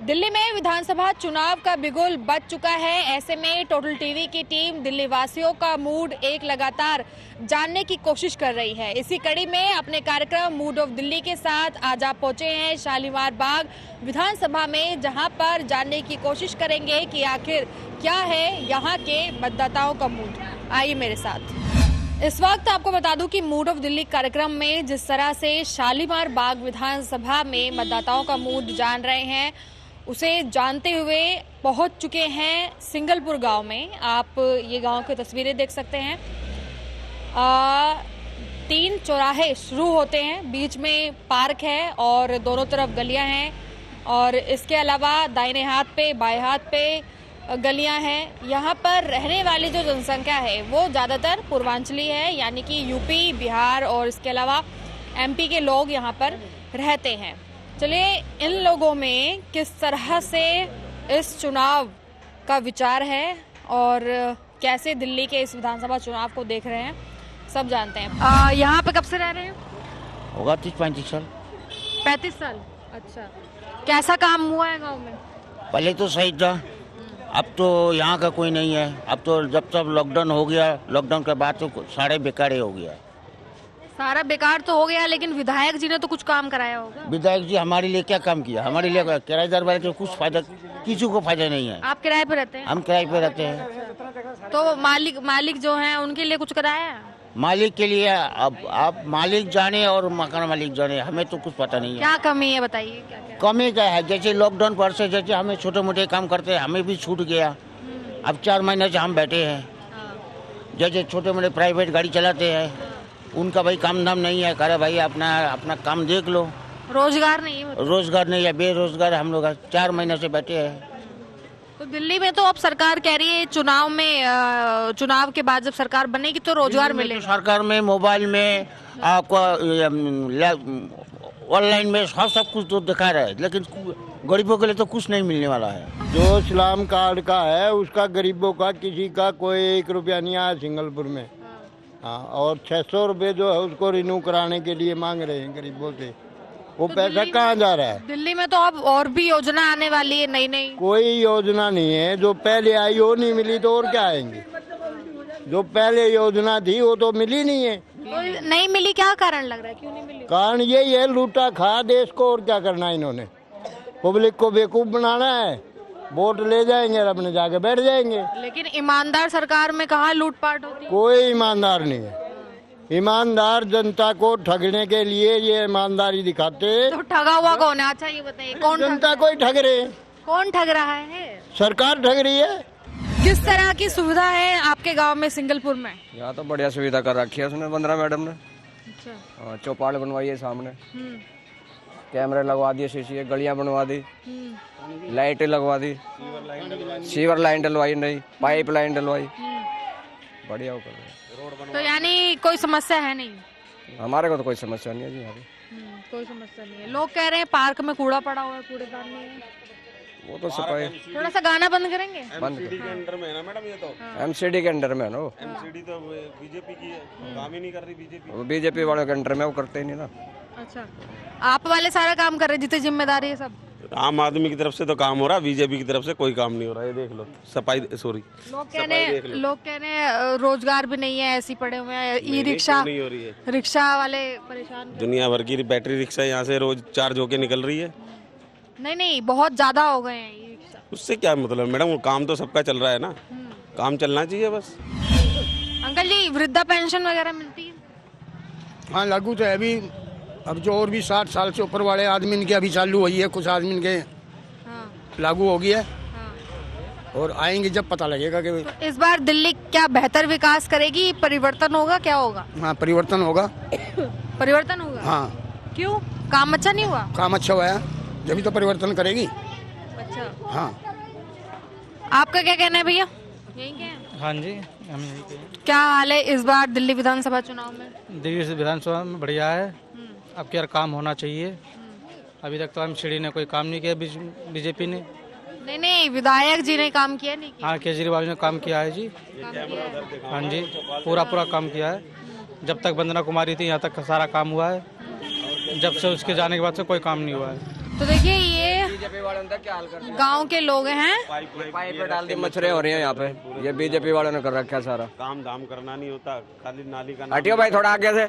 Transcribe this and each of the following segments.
दिल्ली में विधानसभा चुनाव का बिगुल बज चुका है। ऐसे में टोटल टीवी की टीम दिल्ली वासियों का मूड एक लगातार जानने की कोशिश कर रही है। इसी कड़ी में अपने कार्यक्रम मूड ऑफ दिल्ली के साथ आज आप पहुंचे हैं शालीमार बाग विधानसभा में, जहां पर जानने की कोशिश करेंगे कि आखिर क्या है यहां के मतदाताओं का मूड। आइए मेरे साथ। इस वक्त आपको बता दूं कि मूड ऑफ दिल्ली कार्यक्रम में जिस तरह से शालीमार बाग विधानसभा में मतदाताओं का मूड जान रहे हैं, उसे जानते हुए पहुंच चुके हैं सिंगलपुर गांव में। आप ये गांव की तस्वीरें देख सकते हैं। 3 चौराहे शुरू होते हैं, बीच में पार्क है और दोनों तरफ गलियां हैं, और इसके अलावा दाहिने हाथ पे बाएं हाथ पे गलियां हैं। यहाँ पर रहने वाली जो जनसंख्या है वो ज़्यादातर पूर्वांचली है, यानी कि यूपी, बिहार और इसके अलावा एमपी के लोग यहाँ पर रहते हैं। चलिए इन लोगों में किस तरह से इस चुनाव का विचार है और कैसे दिल्ली के इस विधानसभा चुनाव को देख रहे हैं, सब जानते हैं। यहाँ पे कब से रह रहे हैं? होगा 30-35 साल। 35 साल। अच्छा, कैसा काम हुआ है गांव में? पहले तो सही था, अब तो यहाँ का कोई नहीं है। अब तो जब तक लॉकडाउन हो गया, लॉकडाउन के बाद तो सारे बेकार ही हो गया। सारा बेकार तो हो गया, लेकिन विधायक जी ने तो कुछ काम कराया होगा। विधायक जी हमारे लिए क्या काम किया? हमारे लिए किराएदार वाले को कुछ फायदा, किसी को फायदा नहीं है। आप किराए पे रहते हैं? हम किराए पे रहते हैं। तो मालिक जो हैं उनके लिए कुछ कराया है? मालिक के लिए अब आप मालिक जाने और मकान मालिक जाने, हमें तो कुछ पता नहीं है। क्या कमी है बताइए? क्या क्या कमी क्या है? जैसे लॉकडाउन पर से जैसे हमें छोटे मोटे काम करते हैं, हमें भी छूट गया। अब 4 महीने से हम बैठे हैं। जैसे छोटे मोटे प्राइवेट गाड़ी चलाते हैं, उनका भाई काम धाम नहीं है, करे भाई अपना काम देख लो। रोजगार नहीं है? रोजगार नहीं है, बेरोजगार हम लोग 4 महीने से बैठे हैं। तो दिल्ली में तो अब सरकार कह रही है चुनाव के बाद जब सरकार बनेगी तो रोजगार मिलेगा। तो सरकार में, मोबाइल में, आपको ऑनलाइन में सब कुछ तो दिखा रहा है, लेकिन गरीबों के लिए तो कुछ नहीं मिलने वाला है। जो स्लम कार्ड का है उसका गरीबों का किसी का कोई 1 रुपया नहीं आया सिंगलपुर में। हाँ, और 600 रुपये जो है उसको रिन्यू कराने के लिए मांग रहे हैं गरीबों से। वो तो पैसा कहाँ जा रहा है? दिल्ली में तो अब और भी योजना आने वाली है, नई कोई योजना नहीं है। जो पहले आई वो नहीं मिली तो और क्या आएंगी? जो पहले योजना थी वो तो मिली नहीं है। तो नहीं मिली, क्या कारण लग रहा है, क्यों नहीं मिली? कारण यही है, लूटा खा देश को, और क्या करना है इन्होंने? पब्लिक को बेवकूफ बनाना है, वोट ले जाएंगे और अपने जाके बैठ जाएंगे। लेकिन ईमानदार सरकार में कहाँ लूटपाट होती है? कोई ईमानदार नहीं है। ईमानदार जनता को ठगने के लिए ये ईमानदारी दिखाते। तो ठगा हुआ कौन है? अच्छा ये बताइए, कौन जनता को ही ठग रहे हैं। कौन ठग रहा है? सरकार ठग रही है। किस तरह की सुविधा है आपके गांव में सिंगलपुर में? यहाँ तो बढ़िया सुविधा कर रखी है उसने, 15 मैडम ने। अच्छा। चौपाल बनवाई है सामने, कैमरे लगवा दिए, शीशी गलियां बनवा दी, लाइटें लगवा दी, सीवर लाइन डलवाई, नहीं पाइप लाइन डलवाई, बढ़िया वो कर रहे हैं। तो यानी कोई समस्या है नहीं? हमारे को तो कोई समस्या नहीं है जी यहाँ पे। कोई समस्या नहीं है। लोग कह रहे हैं पार्क में कूड़ा पड़ा हुआ है, कूड़ेदान नहीं है। वो तो सफाई। थोड़ा सा गाना बंद करेंगे? एमसीडी के अंडर में है ना मैडम, ये तो एमसीडी के अंडर में है ना। वो एमसीडी तो बीजेपी की है, काम ही नहीं कर रही बीजेपी। बीजेपी वाले के अंडर में वो करते ही नहीं ना। अच्छा, आप वाले सारा काम कर रहे, जितनी जिम्मेदारी है सब आम आदमी की तरफ से तो काम हो रहा है, बीजेपी की तरफ से कोई काम नहीं हो रहा है। ये देख लो सफाई, सॉरी लोग कहने रोजगार भी नहीं है, ऐसी पड़े हुए हैं। ई रिक्शा नहीं हो रही है, रिक्शा वाले परेशान। दुनिया भर की बैटरी रिक्शा यहाँ से रोज चार्ज होके निकल रही है। नहीं, बहुत ज्यादा हो गए हैं ई रिक्शा। उससे क्या मतलब मैडम, वो काम तो सबका चल रहा है ना, काम चलना चाहिए बस। अंकल जी, वृद्धा पेंशन वगैरह मिलती है? हाँ, लागू तो है अभी। अब जो और भी 60 साल से ऊपर वाले आदमी के अभी चालू हुई है, कुछ आदमी के लागू हो गया है। और आएंगे जब पता लगेगा कि तो इस बार दिल्ली क्या बेहतर विकास करेगी, परिवर्तन होगा, क्या होगा? हाँ, परिवर्तन होगा। परिवर्तन होगा? हाँ। क्यों? काम अच्छा नहीं हुआ? काम अच्छा हुआ है, जब तो परिवर्तन करेगी। अच्छा। हाँ। आपका क्या कहना है भैया? यही क्या? हाँ जी, हम यही कहें। क्या हाल है इस बार दिल्ली विधानसभा चुनाव में? दिल्ली विधानसभा में बढ़िया है। अब क्या काम होना चाहिए। अभी तक तो एमसीडी ने कोई काम नहीं किया, बीजेपी ने। नहीं, विधायक जी ने काम किया नहीं किया? हाँ, केजरीवाल ने काम किया है जी। हाँ जी, पूरा काम किया है। जब तक वंदना कुमारी थी यहाँ तक सारा काम हुआ है, जब से उसके जाने के बाद से कोई काम नहीं हुआ है। तो देखिए, ये बीजेपी वालों ने क्या हाल कर दिया। गांव के लोग हैं, पाइप डाल दी, मच्छरें हो रही हैं यहाँ पे। ये बीजेपी वालों ने कर रखा है सारा। काम धाम करना नहीं होता, खाली नाली का हटियो भाई थोड़ा आगे से,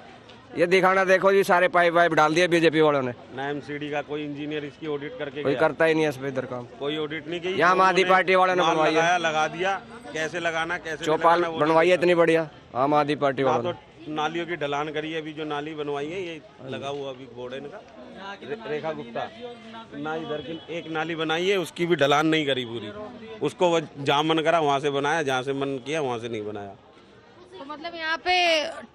ये दिखाना देखो जी, सारे पाइप वाइप डाल दिए बीजेपी वालों ने। ना एमसीडी का कोई इंजीनियर इसकी ऑडिट करके कोई करता ही नहीं है इस पे इधर काम, कोई ऑडिट नहीं की। यहाँ आम आदमी पार्टी वालों ने बनवाई है, लगा दिया, कैसे लगाना कैसे चौपाल बनवाई है इतनी बढ़िया आम आदमी पार्टी वालों ने। नालियों की ढलान करी है, अभी जो नाली बनवाई है ये लगा हुआ अभी बोर्ड है इनका, रेखा गुप्ता ना, इधर की एक नाली बनाई है उसकी भी ढलान नहीं करी पूरी, उसको वो जहाँ मन करा वहाँ से बनाया, जहाँ से मन किया वहाँ से नहीं बनाया। तो मतलब यहाँ पे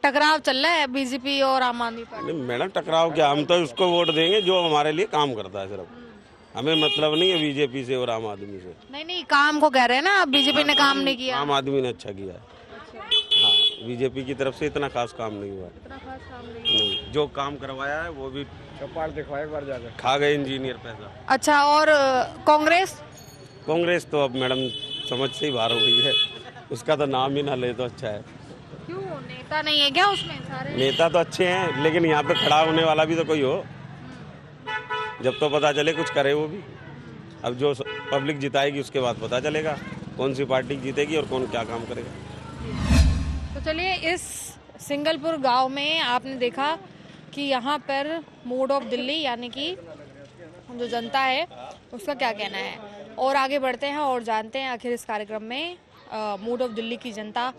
टकराव चल रहा है बीजेपी और आम आदमी पार्टी। नहीं मैडम टकराव क्या, हम तो उसको वोट देंगे जो हमारे लिए काम करता है, सिर्फ हमें मतलब नहीं है बीजेपी से और आम आदमी से। नहीं काम को कह रहे हैं ना, बीजेपी ने काम नहीं किया, आम आदमी ने अच्छा किया है। हाँ बीजेपी की तरफ से इतना खास काम नहीं हुआ नहीं, जो काम करवाया है वो भी चौपाल दिखवाया एक बार जाकर, खा गए इंजीनियर पैसा। अच्छा, और कांग्रेस? कांग्रेस तो अब मैडम समझ से ही बाहर हो गई है, उसका तो नाम ही ना ले तो अच्छा है। क्यों, नेता नहीं है क्या उसमें? सारे नेता तो अच्छे हैं लेकिन यहाँ पे खड़ा होने वाला भी तो कोई हो, जब तो पता चले कुछ करे वो भी। अब जो पब्लिक जिताएगी उसके बाद पता चलेगा कौन सी पार्टी जीतेगी और कौन क्या काम करेगा। तो चलिए, इस सिंगलपुर गांव में आपने देखा कि यहाँ पर मूड ऑफ दिल्ली यानी कि जो जनता है उसका क्या कहना है, और आगे बढ़ते हैं और जानते हैं आखिर इस कार्यक्रम में मूड ऑफ दिल्ली की जनता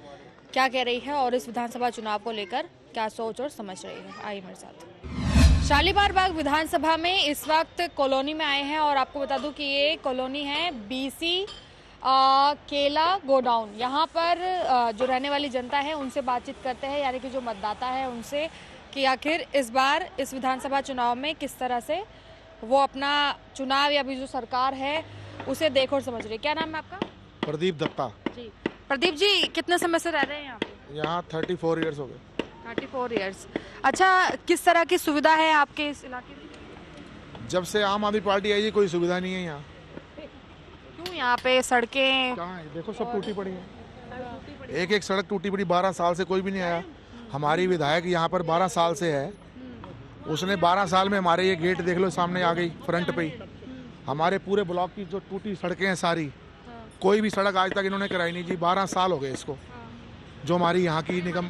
क्या कह रही है और इस विधानसभा चुनाव को लेकर क्या सोच और समझ रही है। आइए मेरे साथ। शालीमार बाग विधानसभा में इस वक्त कॉलोनी में आए हैं और आपको बता दूं कि ये कॉलोनी है बीसी केला गोडाउन। यहाँ पर जो रहने वाली जनता है उनसे बातचीत करते हैं, यानी कि जो मतदाता है उनसे, कि आखिर इस बार इस विधानसभा चुनाव में किस तरह से वो अपना चुनाव या भी जो सरकार है उसे देख और समझ रही है। क्या नाम है आपका? प्रदीप दत्ता जी। प्रदीप जी, कितने समय से रह रहे हैं यहाँ पे? यहाँ 34 इयर्स हो गए। 34 इयर्स। अच्छा, किस तरह की सुविधा है आपके इस इलाके में? जब से आम आदमी पार्टी आई है कोई सुविधा नहीं है यहाँ। क्यों? यहाँ पे सड़कें कहाँ है? देखो सब टूटी पड़ी है, एक एक सड़क टूटी पड़ी। 12 साल से कोई भी नहीं आया। हमारी विधायक यहाँ पर 12 साल से है, उसने 12 साल में हमारे ये गेट देख लो सामने आ गई फ्रंट पे ही। हमारे पूरे ब्लॉक की जो टूटी सड़कें हैं सारी, कोई भी सड़क आज तक इन्होंने कराई नहीं जी। 12 साल हो गए इसको। जो हमारी यहाँ की निगम,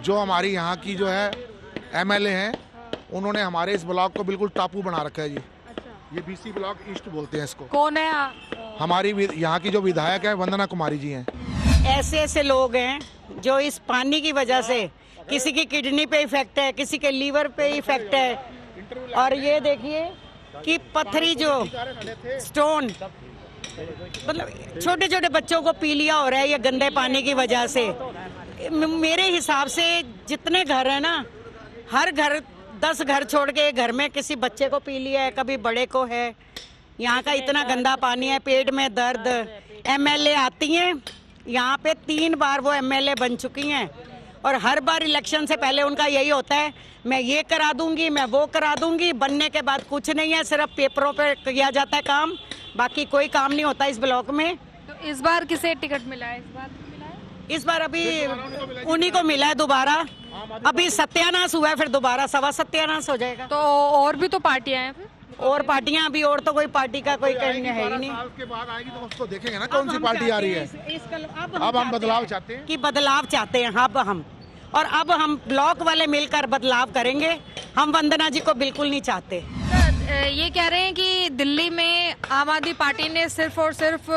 जो हमारी यहाँ की जो है एमएलए हैं, उन्होंने हमारे इस ब्लॉक को बिल्कुल टापू बना रखा है जी। ये बीसी ब्लॉक ईस्ट बोलते हैं इसको। कौन है? हमारी यहाँ की जो विधायक है वंदना कुमारी जी हैं। ऐसे ऐसे लोग हैं जो इस पानी की वजह से, किसी की किडनी पे इफेक्ट है, किसी के लीवर पे इफेक्ट है। और ये देखिए कि पत्थरी जो स्टोन, मतलब छोटे छोटे बच्चों को पीलिया हो रहा है ये गंदे पानी की वजह से। मेरे हिसाब से जितने घर है ना, हर घर 10 घर छोड़ के घर में किसी बच्चे को पीलिया है, कभी बड़े को है। यहाँ का इतना गंदा पानी है, पेट में दर्द। एमएलए आती हैं यहाँ पे, 3 बार वो एमएलए बन चुकी हैं और हर बार इलेक्शन से पहले उनका यही होता है, मैं ये करा दूंगी, मैं वो करा दूंगी। बनने के बाद कुछ नहीं है, सिर्फ पेपरों पे किया जाता है काम, बाकी कोई काम नहीं होता इस ब्लॉक में। तो इस बार किसे टिकट मिला है? इस बार अभी उन्हीं को मिला है दोबारा। अभी सत्यानाश हुआ है, फिर दोबारा सवा सत्यानाश हो जाएगा। तो और भी तो पार्टियां हैं फिर? और पार्टियां अभी, और तो कोई पार्टी का कोई कहीं है ही नहीं। उसके बाद आएगी तो उसको देखेंगे ना कौन सी पार्टी आ रही है। अब हम बदलाव चाहते हैं कि बदलाव चाहते हैं अब हम ब्लॉक वाले मिलकर बदलाव करेंगे। हम वंदना जी को बिल्कुल नहीं चाहते। ये कह रहे हैं कि दिल्ली में आम आदमी पार्टी ने सिर्फ और सिर्फ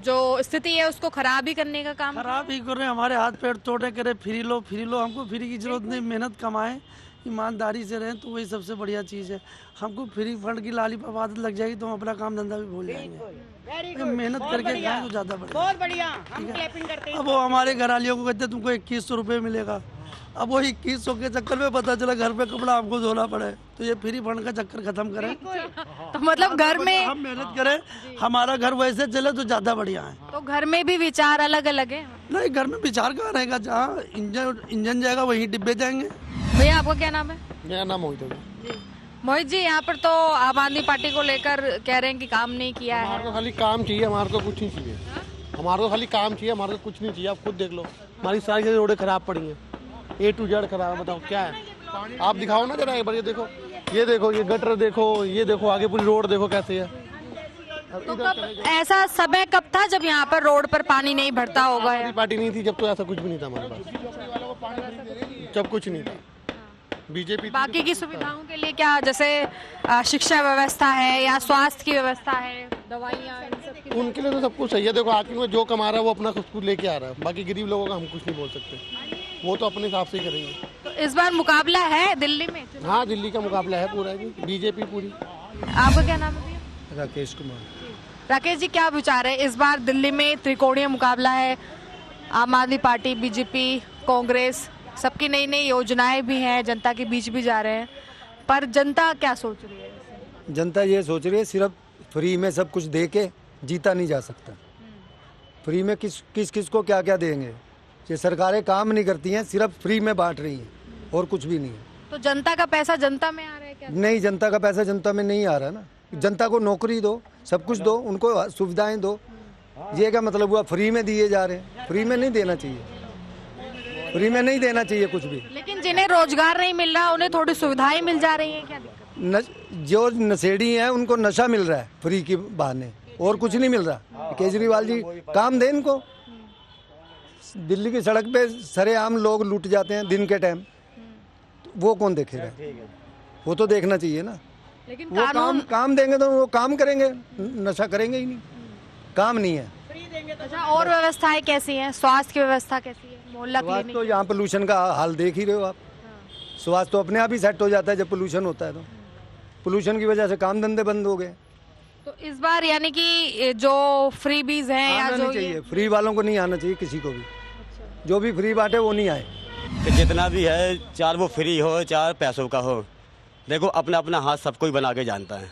जो स्थिति है उसको खराब ही करने का काम। खराब ही कर रहे हैं, हमारे हाथ पैर तोड़े करे, फ्री लो। हमको फ्री की जरूरत नहीं, मेहनत कमाएं, ईमानदारी से रहें तो वही सबसे बढ़िया चीज़ है। हमको फ्री फंड की लाली पर आदत लग जाएगी तो हम अपना काम धंधा भी भूल जाएंगे। मेहनत करके खाएं तो ज़्यादा बढ़िया। बहुत बढ़िया, हम क्लैपिंग करते हैं। अब वो हमारे घर वालियों को कहते हैं तुमको 2100 रुपये मिलेगा। अब वो 2100 के चक्कर में पता चला घर पे कपड़ा हमको धोना पड़े। तो ये फ्री फंड का चक्कर खत्म करें, तो मतलब घर में हम मेहनत करें, हमारा घर वैसे चले तो ज़्यादा बढ़िया है। तो घर में भी विचार अलग अलग है? नहीं, घर में विचार कहाँ रहेगा, जहाँ इंजन जाएगा वहीं डिब्बे जाएंगे। भैया आपका क्या नाम है? मेरा नाम मोहित है। मोहित जी, यहाँ पर तो आम आदमी पार्टी को लेकर कह रहे हैं कि काम नहीं किया है। हमारे को खाली काम चाहिए, हमारे को कुछ नहीं चाहिए। हमारे को खाली काम चाहिए, हमारे को कुछ नहीं चाहिए। आप खुद देख लो, हमारी सारी रोडें खराब पड़ी हैं, A to Z खराब है। बताओ क्या है? आप दिखाओ ना जरा एक बार, ये देखो ये देखो, ये गटर देखो, ये देखो आगे पूरी रोड देखो कैसे है। तो कब ऐसा समय कब था जब यहाँ पर रोड पर पानी नहीं भरता होगा? हमारी पार्टी नहीं थी जब, तो ऐसा कुछ भी नहीं था हमारे पास, जब कुछ नहीं था। बीजेपी बाकी की सुविधाओं के लिए क्या, जैसे शिक्षा व्यवस्था है या स्वास्थ्य की व्यवस्था है, दवाइयाँ, इन सब की? उनके लिए तो सब कुछ सही है। देखो आखिर में जो कमा रहा है वो अपना खुद लेके आ रहा है, बाकी गरीब लोगों का हम कुछ नहीं बोल सकते, वो तो अपने हिसाब से ही करेंगे। तो इस बार मुकाबला है दिल्ली में? हाँ, दिल्ली का मुकाबला है पूरा जी, बीजेपी पूरी। आपका क्या नाम है? राकेश कुमार। राकेश जी, क्या विचार है, इस बार दिल्ली में त्रिकोणीय मुकाबला है, आम आदमी पार्टी, बीजेपी, कांग्रेस, सबकी नई नई योजनाएं भी हैं, जनता के बीच भी जा रहे हैं, पर जनता क्या सोच रही है? जनता ये सोच रही है सिर्फ फ्री में सब कुछ दे के जीता नहीं जा सकता। फ्री में किस को क्या क्या देंगे? ये सरकारें काम नहीं करती हैं, सिर्फ फ्री में बांट रही हैं और कुछ भी नहीं है। तो जनता का पैसा जनता में आ रहा है क्या? नहीं, जनता का पैसा जनता में नहीं आ रहा ना। जनता को नौकरी दो, सब कुछ दो, उनको सुविधाएं दो। ये क्या मतलब हुआ फ्री में दिए जा रहे हैं? फ्री में नहीं देना चाहिए, फ्री में नहीं देना चाहिए कुछ भी। लेकिन जिन्हें रोजगार नहीं मिल रहा उन्हें थोड़ी सुविधाएं मिल जा रही हैं, क्या दिक्कत? जो नशेड़ी हैं उनको नशा मिल रहा है फ्री के बहाने, और कुछ नहीं मिल रहा। केजरीवाल जी काम दें इनको। दिल्ली की सड़क पे सरेआम लोग लूट जाते हैं दिन के टाइम, वो कौन देखेगा? वो तो देखना चाहिए ना। लेकिन वो काम देंगे तो वो काम करेंगे, नशा करेंगे ही नहीं। काम नहीं है। अच्छा, और व्यवस्थाएं कैसी हैं? स्वास्थ्य की व्यवस्था कैसी है? मोहल्ला क्लिनिक? तो यहाँ पोल्यूशन का हाल देख ही रहे हो आप। स्वास्थ्य तो अपने आप ही सेट हो जाता है जब पोल्यूशन होता है, तो पोल्यूशन की वजह से काम धंधे बंद हो गए। तो इस बार यानी कि जो फ्री बीज हैं या जो चाहिए, फ्री वालों को नहीं आना चाहिए किसी को भी। जो भी फ्री बांटे वो नहीं आए। तो जितना भी है, चाहे वो फ्री हो चाहे पैसों का हो, देखो अपना अपना हाथ सब कोई बना के जानता है।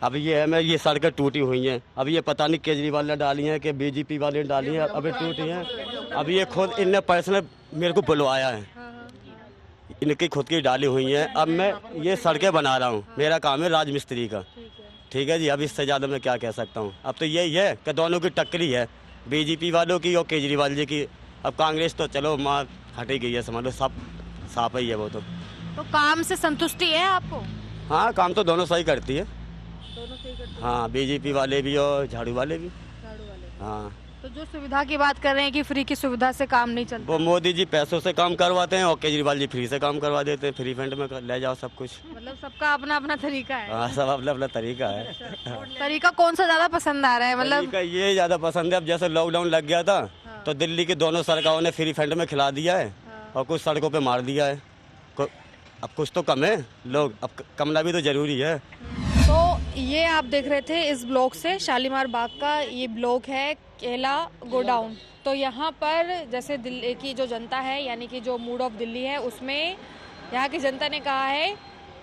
अब ये है, मैं ये सड़कें टूटी हुई हैं, अब ये पता नहीं केजरीवाल ने डाली हैं कि बीजेपी वाले ने डाली हैं, अभी टूटी हैं। अब ये खुद इनने पर्सनल मेरे को बुलवाया है, इनकी खुद की डाली हुई हैं। अब मैं ये सड़कें बना रहा हूँ, मेरा काम है राजमिस्त्री का, ठीक है जी। अब इससे ज़्यादा मैं क्या कह सकता हूँ? अब तो यही है कि दोनों की टक्करी है, बीजेपी वालों की और केजरीवाल जी की। अब कांग्रेस तो चलो माँ हटी गई है, समझ लो, सब साफ ही है वो तो। काम से संतुष्टि है आपको? हाँ, काम तो दोनों सही करती है। दोनों सही करती है? हाँ, बीजेपी वाले भी और झाड़ू वाले भी। हाँ, तो जो सुविधा की बात कर रहे हैं कि फ्री की सुविधा से काम नहीं चलता, वो मोदी जी पैसों से काम करवाते हैं और केजरीवाल जी फ्री से काम करवा देते हैं। फ्री फंड में ले जाओ सब कुछ। मतलब सबका अपना अपना तरीका है। हाँ, सब अपना अपना तरीका है। तरीका कौन सा ज्यादा पसंद आ रहा है? मतलब ये ज्यादा पसंद है। अब जैसे लॉकडाउन लग गया था, तो दिल्ली की दोनों सरकारों ने फ्री फंड में खिला दिया है और कुछ सड़कों पे मार दिया है। अब कुछ तो कम है लोग, अब कमना भी तो जरूरी है। तो ये आप देख रहे थे इस ब्लॉक से, शालीमार बाग का ये ब्लॉक है केला गोडाउन। तो यहाँ पर जैसे दिल्ली की जो जनता है, यानी कि जो मूड ऑफ दिल्ली है, उसमें यहाँ की जनता ने कहा है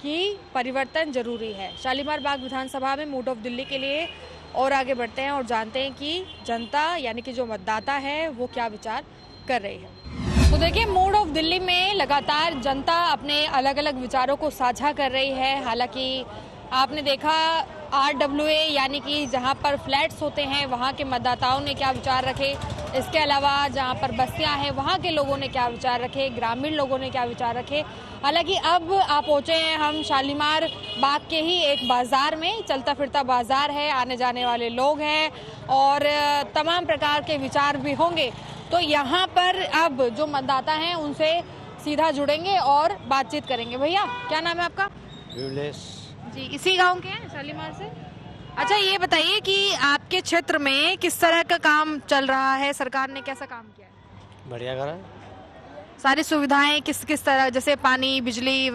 कि परिवर्तन जरूरी है। शालीमार बाग विधानसभा में मूड ऑफ दिल्ली के लिए और आगे बढ़ते हैं और जानते हैं कि जनता यानी कि जो मतदाता है वो क्या विचार कर रही है। तो देखिए, मूड ऑफ दिल्ली में लगातार जनता अपने अलग अलग विचारों को साझा कर रही है। हालांकि आपने देखा RWA यानी कि जहां पर फ्लैट्स होते हैं वहां के मतदाताओं ने क्या विचार रखे, इसके अलावा जहां पर बस्तियां हैं वहां के लोगों ने क्या विचार रखे, ग्रामीण लोगों ने क्या विचार रखे। हालांकि अब आप पहुंचे हैं हम शालीमार बाग के ही एक बाजार में, चलता फिरता बाजार है, आने जाने वाले लोग हैं और तमाम प्रकार के विचार भी होंगे। तो यहाँ पर अब जो मतदाता हैं उनसे सीधा जुड़ेंगे और बातचीत करेंगे। भैया, क्या नाम है आपका? जी, इसी गांव के हैं, शालीमार से? अच्छा, ये बताइए कि आपके क्षेत्र में किस तरह का काम चल रहा है, सरकार ने कैसा काम किया है? बढ़िया करा। सारी सुविधाएं किस किस तरह, जैसे पानी, बिजली?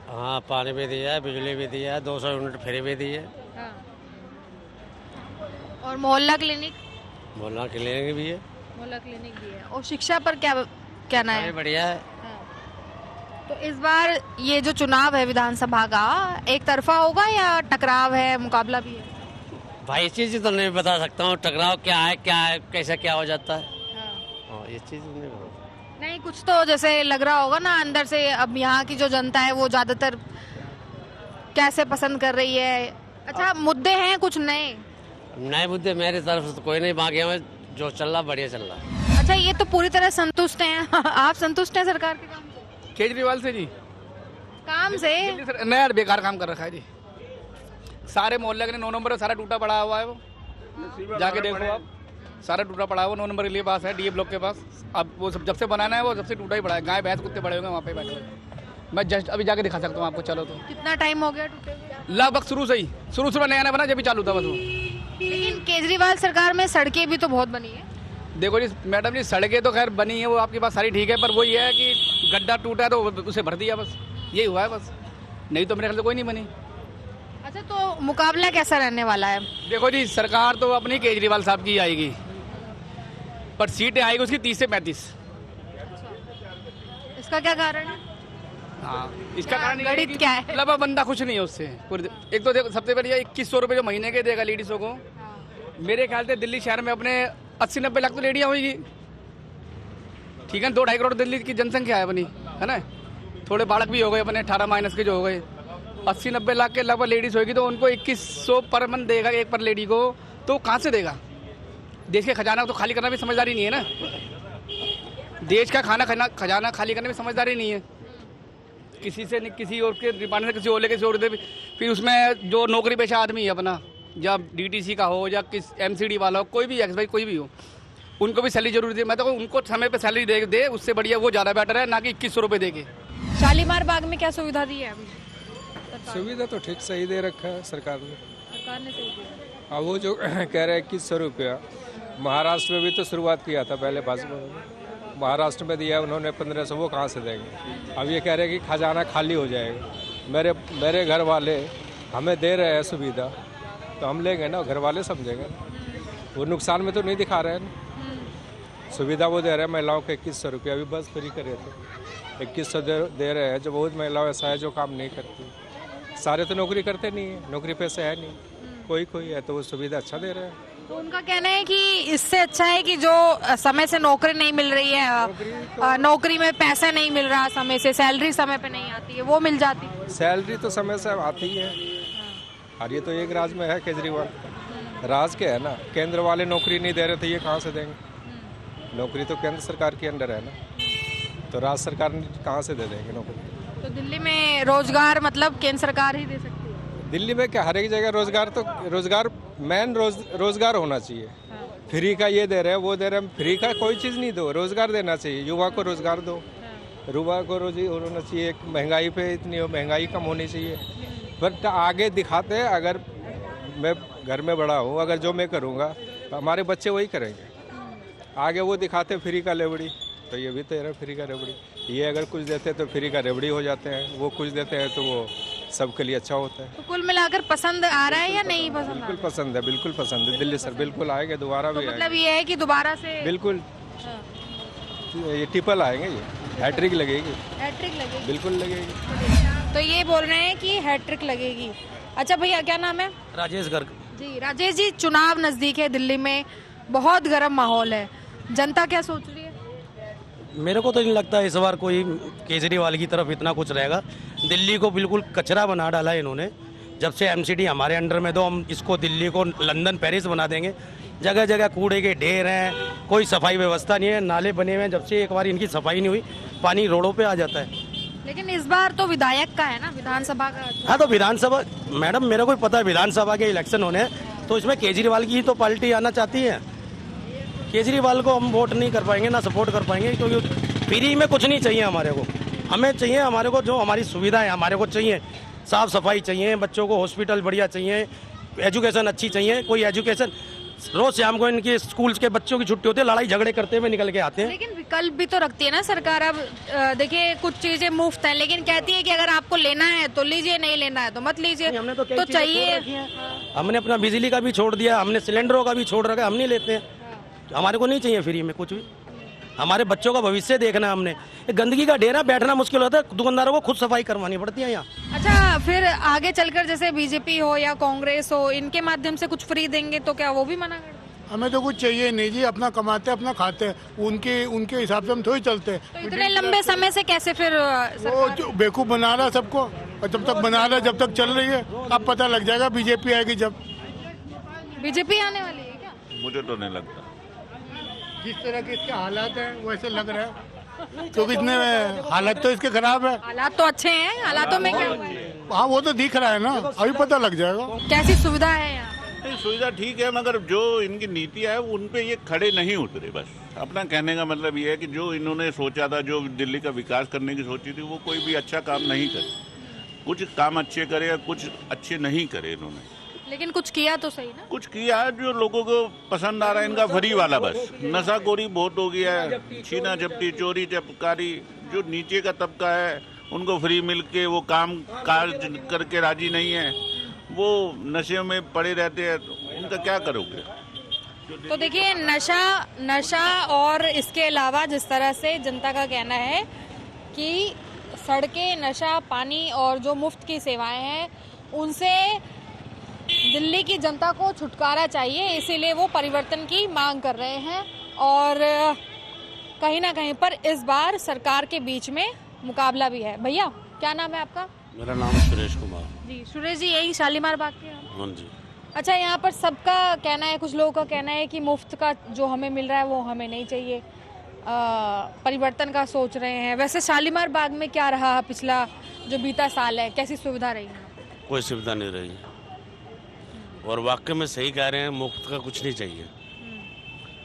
हाँ, पानी भी दिया है, बिजली भी दिया है, 200 यूनिट फ्री भी दी है। हाँ। और मोहल्ला क्लिनिक? मोहल्ला क्लिनिक भी है। मोहल्ला क्लिनिक भी है। और शिक्षा पर क्या कहना है? बढ़िया है। तो इस बार ये जो चुनाव है विधानसभा का, एक तरफा होगा या टकराव है, मुकाबला भी है? भाई, इस चीज तो नहीं बता सकता हूँ, टकराव क्या है कैसे क्या हो जाता है। हाँ, ये चीज नहीं, कुछ तो जैसे लग रहा होगा ना अंदर से। अब यहाँ की जो जनता है वो ज्यादातर कैसे पसंद कर रही है? अच्छा, मुद्दे हैं कुछ नए मुद्दे मेरी तरफ से तो कोई नहीं, बाकी में जो चल रहा बढ़िया चल रहा है। अच्छा, ये तो पूरी तरह संतुष्ट हैं आप संतुष्ट हैं सरकार के काम से? केजरीवाल से जी। काम से नया बेकार काम कर रखा है जी। सारे मोहल्ले के 9 नंबर सारा टूटा पड़ा हुआ है, वो जाके देखो आप, सारा टूटा पड़ा है वो 9 नंबर के लिए पास है, डीए ब्लॉक के पास। अब वो सब जब से बनाना है वो जब से टूटा ही पड़ा है, गाय भैंस कुत्ते पड़े होंगे वहाँ पे बैठे हुए। मैं जस्ट अभी जाके दिखा सकता हूँ आपको, चलो तो। कितना टाइम हो गया टूटे हुए? लगभग शुरू से नया नया बना, जब भी चालू था बस वो। लेकिन केजरीवाल सरकार में सड़कें भी तो बहुत बनी है। देखो जी मैडम जी, सड़कें तो खैर बनी है वो आपकी बात सारी ठीक है, पर वही है कि गड्ढा टूटा है तो उसे भर दिया, बस यही हुआ है बस, नहीं तो मेरे ख्याल से कोई नहीं बनी। अच्छा, तो मुकाबला कैसा रहने वाला है? देखो जी, सरकार तो अपनी केजरीवाल साहब की आएगी, पर सीटें आएगी उसकी 30 से 35। इसका क्या कारण है? हाँ, इसका कारण गणित क्या है? मतलब बंदा खुश नहीं है उससे। एक तो देखो सबसे बढ़िया 2100 रुपये जो महीने के देगा लेडीजों को, मेरे ख्याल से दिल्ली शहर में अपने 80-90 लाख तो लेडियाँ होगी, ठीक है। 2-2.5 करोड़ दिल्ली की जनसंख्या है अपनी, है ना। थोड़े बालक भी हो गए अपने 18 माइनस के जो हो गए, 80-90 लाख के लगभग लेडीज होगी, तो उनको 2100 पर मंथ देगा एक पर लेडी को, तो कहाँ से देगा? देश के खजाना तो खाली करना भी समझदारी नहीं है ना, देश का खजाना खाली करने में समझदारी नहीं है। किसी से नहीं, किसी और के डिपार्टमेंट से किसी और लेके छोड़ दे, फिर उसमें जो नौकरी पेशा आदमी है अपना, जब डीटीसी का हो या किस एमसीडी वाला हो, कोई भी एक्स भाई कोई भी हो, उनको भी सैलरी जरूर दे। मैं तो उनको समय पे सैलरी दे उससे बढ़िया वो ज़्यादा बेटर है, ना कि 2100 रुपये दे के। शालीमार बाग में क्या सुविधा दी है अभी? सुविधा तो ठीक सही दे रखा है सरकार ने सही दिया। अब वो जो कह रहे हैं 2100 रुपया, महाराष्ट्र में भी तो शुरुआत किया था पहले, भाजपा में महाराष्ट्र में दिया उन्होंने 1500, वो कहाँ से देंगे? अब ये कह रहे हैं कि खजाना खाली हो जाएगा। मेरे घर वाले हमें दे रहे हैं सुविधा, तो हम लेंगे ना, घर वाले समझेंगे। वो नुकसान में तो नहीं दिखा रहे हैं, सुविधा वो दे रहे हैं महिलाओं को 2100 रुपया, अभी बस फ्री करे थे 2100 दे रहे हैं। जो बहुत महिलाओं ऐसा है जो काम नहीं करती, सारे तो नौकरी करते नहीं है, नौकरी पैसे है नहीं, कोई है, तो वो सुविधा अच्छा दे रहे हैं। तो उनका कहना है कि इससे अच्छा है कि जो समय से नौकरी नहीं मिल रही है, नौकरी में पैसा नहीं मिल रहा समय से, सैलरी समय पे नहीं आती है, वो मिल जाती है। सैलरी तो समय से आती है, और ये तो एक राज में है केजरीवाल, राज के है ना, केंद्र वाले नौकरी नहीं दे रहे थे, ये कहाँ से देंगे? नौकरी तो केंद्र सरकार के अंडर है ना, तो राज्य सरकार कहाँ से दे देंगे नौकरी? तो दिल्ली में रोजगार मतलब केंद्र सरकार ही दे सकती है? दिल्ली में क्या, हर एक जगह रोजगार मेन रोजगार होना चाहिए। फ्री का ये दे रहे हैं वो दे रहे हैं, फ्री का कोई चीज़ नहीं दो, रोजगार देना चाहिए, युवा को रोजगार दो, युवा को रोजी होना चाहिए। महंगाई पे इतनी हो, महंगाई कम होनी चाहिए, बट आगे दिखाते हैं। अगर मैं घर में बड़ा हूँ, अगर जो मैं करूँगा तो हमारे बच्चे वही करेंगे, आगे वो दिखाते फ्री का रेवड़ी, तो ये भी तो है फ्री का रेवड़ी। ये अगर कुछ देते हैं तो फ्री का रेवड़ी हो जाते हैं, वो कुछ देते हैं तो वो सबके लिए अच्छा होता है। तो कुल मिलाकर पसंद आ रहा है या नहीं पसंद? बिल्कुल पसंद है, बिल्कुल पसंद है दिल्ली सर, बिल्कुल आएंगे दोबारा भी। मतलब ये है कि दोबारा से बिल्कुल ये ट्रिपल आएंगे, ये हैट्रिक लगेगी, बिल्कुल लगेगी। तो ये बोल रहे हैं कि हैट्रिक लगेगी। अच्छा भैया, क्या नाम है? राजेश गर्ग जी। राजेश जी, चुनाव नजदीक है, दिल्ली में बहुत गर्म माहौल है, जनता क्या सोच रही है? मेरे को तो नहीं लगता इस बार कोई केजरीवाल की तरफ इतना कुछ रहेगा। दिल्ली को बिल्कुल कचरा बना डाला है इन्होंने, जब से एमसीडी हमारे अंडर में, तो हम इसको दिल्ली को लंदन पेरिस बना देंगे। जगह जगह कूड़े के ढेर हैं, कोई सफाई व्यवस्था नहीं है, नाले बने हुए हैं, जब से एक बार इनकी सफाई नहीं हुई पानी रोडों पे आ जाता है। लेकिन इस बार तो विधायक का है ना, विधानसभा का। हाँ, तो विधानसभा मैडम मेरे को पता है, विधानसभा के इलेक्शन होने हैं, तो इसमें केजरीवाल की ही तो पार्टी आना चाहती है। केजरीवाल को हम वोट नहीं कर पाएंगे, ना सपोर्ट कर पाएंगे, क्योंकि फ्री में कुछ नहीं चाहिए हमारे को। हमें चाहिए, हमारे को जो हमारी सुविधाएं हमारे को चाहिए, साफ सफाई चाहिए, बच्चों को हॉस्पिटल बढ़िया चाहिए, एजुकेशन अच्छी चाहिए। कोई एजुकेशन, रोज शाम को इनके स्कूल के बच्चों की छुट्टी होती है, लड़ाई झगड़े करते हुए निकल के आते हैं। लेकिन विकल्प भी तो रखती है ना सरकार। अब देखिए, कुछ चीजें मुफ्त हैं, लेकिन कहती है कि अगर आपको लेना है तो लीजिए, नहीं लेना है तो मत लीजिए। हमने तो चाहिए, हमने अपना बिजली का भी छोड़ दिया, हमने सिलेंडरों का भी छोड़ रखा है, हम नहीं लेते हैं, हमारे को नहीं चाहिए फ्री में कुछ भी। हमारे बच्चों का भविष्य देखना है हमने। गंदगी का ढेर है, बैठना मुश्किल होता है, दुकानदारों को खुद सफाई करवानी पड़ती है यहाँ। अच्छा, फिर आगे चलकर जैसे बीजेपी हो या कांग्रेस हो, इनके माध्यम से कुछ फ्री देंगे तो क्या वो भी मना कर? हमें तो कुछ चाहिए नहीं जी, अपना कमाते अपना खाते, उनके हिसाब से हम थोड़ी चलते। तो इतने लंबे समय से कैसे फिर वो बेवकूफ बना रहा सबको, और जब तक बना रहा, जब तक चल रही है, अब पता लग जाएगा बीजेपी आएगी जब। बीजेपी आने वाली है क्या? मुझे तो नहीं लगता। जिस तरह के इसके हालात हैं वैसे लग रहा है क्योंकि इतने हालत तो इसके खराब है। हालात तो अच्छे हैं, हालातों में क्या हुआ है? हाँ वो तो दिख रहा है ना, अभी पता लग जाएगा। कैसी सुविधा है यहाँ? सुविधा ठीक है, मगर जो इनकी नीति है उन पे ये खड़े नहीं उतरे। बस अपना कहने का मतलब ये है कि जो इन्होंने सोचा था, जो दिल्ली का विकास करने की सोची थी, वो कोई भी अच्छा काम नहीं करे। कुछ काम अच्छे करे या कुछ अच्छे नहीं करे इन्होंने, लेकिन कुछ किया तो सही ना। कुछ किया है जो लोगों को पसंद आ रहा है इनका फ्री वाला। बस नशाखोरी बहुत हो गया है, छीना झपटी, चोरी चपकारी। जो नीचे का तबका है उनको फ्री मिल के वो काम काज करके राजी नहीं है, वो नशे में पड़े रहते हैं, उनका क्या करोगे? तो देखिए, नशा और इसके अलावा जिस तरह से जनता का कहना है कि सड़कें, नशा, पानी और जो मुफ्त की सेवाएं हैं उनसे दिल्ली की जनता को छुटकारा चाहिए, इसीलिए वो परिवर्तन की मांग कर रहे हैं। और कहीं ना कहीं पर इस बार सरकार के बीच में मुकाबला भी है। भैया, क्या नाम है आपका? मेरा नाम सुरेश कुमार। जी सुरेश जी, यही शालीमार बाग के हैं? हाँ जी। अच्छा, यहाँ पर सबका कहना है, कुछ लोगों का कहना है कि मुफ्त का जो हमें मिल रहा है वो हमें नहीं चाहिए, परिवर्तन का सोच रहे हैं। वैसे शालीमार बाग में क्या रहा पिछला जो बीता साल है, कैसी सुविधा रही है? कोई सुविधा नहीं रही, और वाकई में सही कह रहे हैं, मुफ्त का कुछ नहीं चाहिए,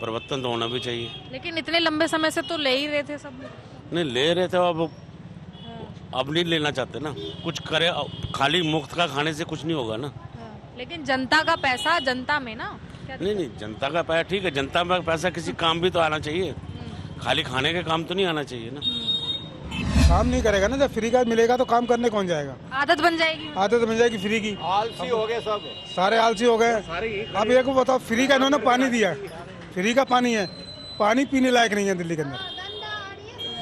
परिवर्तन तो होना भी चाहिए। लेकिन इतने लंबे समय से तो ले ही रहे थे सब। नहीं ले रहे थे, अब नहीं लेना चाहते ना, कुछ करे। खाली मुफ्त का खाने से कुछ नहीं होगा ना। लेकिन जनता का पैसा जनता में ना। नहीं, जनता का पैसा ठीक है, जनता का पैसा किसी काम भी तो आना चाहिए, खाली खाने के काम तो नहीं आना चाहिए ना। काम नहीं करेगा ना, जब फ्री का मिलेगा तो काम करने कौन जाएगा? आदत बन जाएगी, आदत बन जाएगी फ्री की। आलसी हो गए सब, सारे आलसी हो गए। अब ये को बताओ, फ्री का इन्होंने पानी दिया, फ्री का पानी है, पानी पीने लायक नहीं है दिल्ली के अंदर,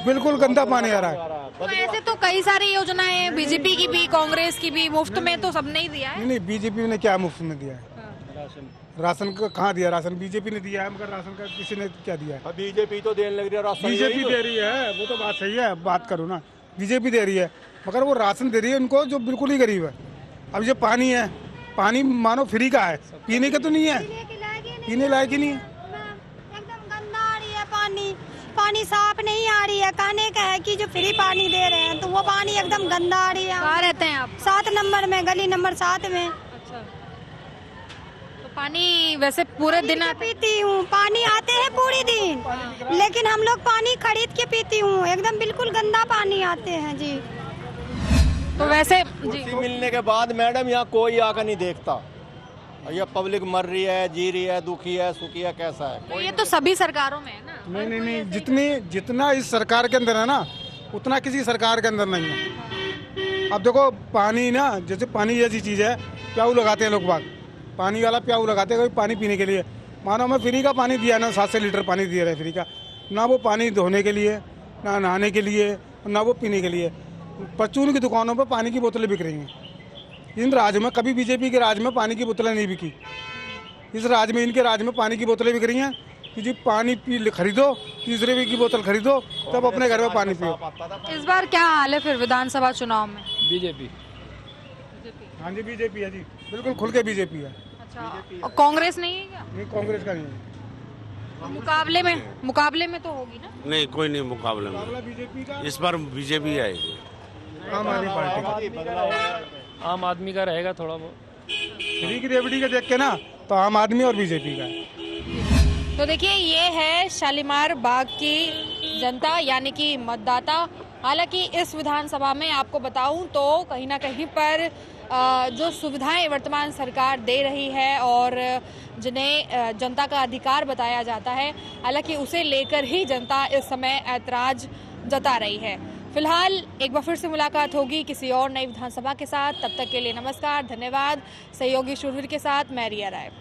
बिल्कुल गंदा पानी आ रहा है। तो ऐसे तो कई सारी योजनाएं हैं, बीजेपी की भी, कांग्रेस की भी, मुफ्त में तो सबने ही दिया है। नहीं, बीजेपी ने क्या मुफ्त में दिया है? राशन का कहाँ दिया? राशन बीजेपी ने दिया है, मगर राशन का किसी ने क्या दिया है? बीजेपी तो देने लग रही है राशन। बीजेपी दे रही है, वो तो बात सही है, बात करो ना, बीजेपी दे रही है, मगर वो राशन दे रही है उनको जो बिल्कुल ही गरीब है। अब ये पानी है, पानी मानो फ्री का है, पीने का तो नहीं है, पीने लायक ही नहीं है। एकदम गंदा आ रही है पानी, पानी साफ नहीं आ रही है। कहने का है कि जो फ्री पानी दे रहे हैं तो वो पानी एकदम गंदा आ रही है। कहाँ रहते हैं आप? 7 नंबर में, गली नंबर 7 में। अच्छा, तो पानी वैसे पूरे दिन पीती हूँ, पानी आते हैं पूरे दिन, लेकिन हम लोग पानी खरीद के पीती हूँ, एकदम बिल्कुल गंदा पानी आते हैं जी। तो वैसे जी मिलने के बाद मैडम यहाँ कोई आकर नहीं देखता, ये पब्लिक मर रही है, जी रही है, दुखी है, सुखी है, कैसा है? तो ये तो सभी सरकारों में है ना। नहीं, जितना इस सरकार के अंदर है ना, उतना किसी सरकार के अंदर नहीं है। अब देखो पानी ना, जैसे पानी जैसी चीज़ है, प्याऊ लगाते हैं लोग बाग, पानी वाला प्याऊ लगाते हैं पानी पीने के लिए। मानो हमें फ्री का पानी दिया ना, 700 लीटर पानी दिया रहे फ्री का, ना वो पानी धोने के लिए, ना नहाने के लिए, ना वो पीने के लिए। परचून की दुकानों पर पानी की बोतलें बिक रही हैं। इन राज्य में कभी बीजेपी के राज्य में पानी की बोतलें नहीं बिकी, इस राज्य में, इनके राज्य में पानी की बोतलें बिक रही हैं कि जी पानी पी खरीदो, 30 रुपये की बोतल खरीदो, तब अपने घर में पानी पियो। इस बार क्या हाल है फिर विधानसभा चुनाव में? बीजेपी। हाँ जी, बीजेपी है जी, बिल्कुल खुल के बीजेपी है। अच्छा, और कांग्रेस नहीं है क्या? नहीं, कांग्रेस का नहीं है। मुकाबले में तो होगी ना? नहीं, कोई नहीं मुकाबले में, बीजेपी का इस बार बीजेपी आएगी। आम आदमी पार्टी, आम आदमी का रहेगा थोड़ा बहुत। फ्री की रेवड़ी का देख के ना, तो आम आदमी और बीजेपी का है। तो देखिए, ये है शालीमार बाग की जनता, यानी कि मतदाता। हालांकि इस विधानसभा में आपको बताऊं तो कहीं ना कहीं पर जो सुविधाएं वर्तमान सरकार दे रही है और जिन्हें जनता का अधिकार बताया जाता है, हालांकि उसे लेकर ही जनता इस समय ऐतराज जता रही है। फिलहाल एक बार फिर से मुलाकात होगी किसी और नई विधानसभा के साथ, तब तक के लिए नमस्कार, धन्यवाद। सहयोगी शूरवीर के साथ मैं रिया राय।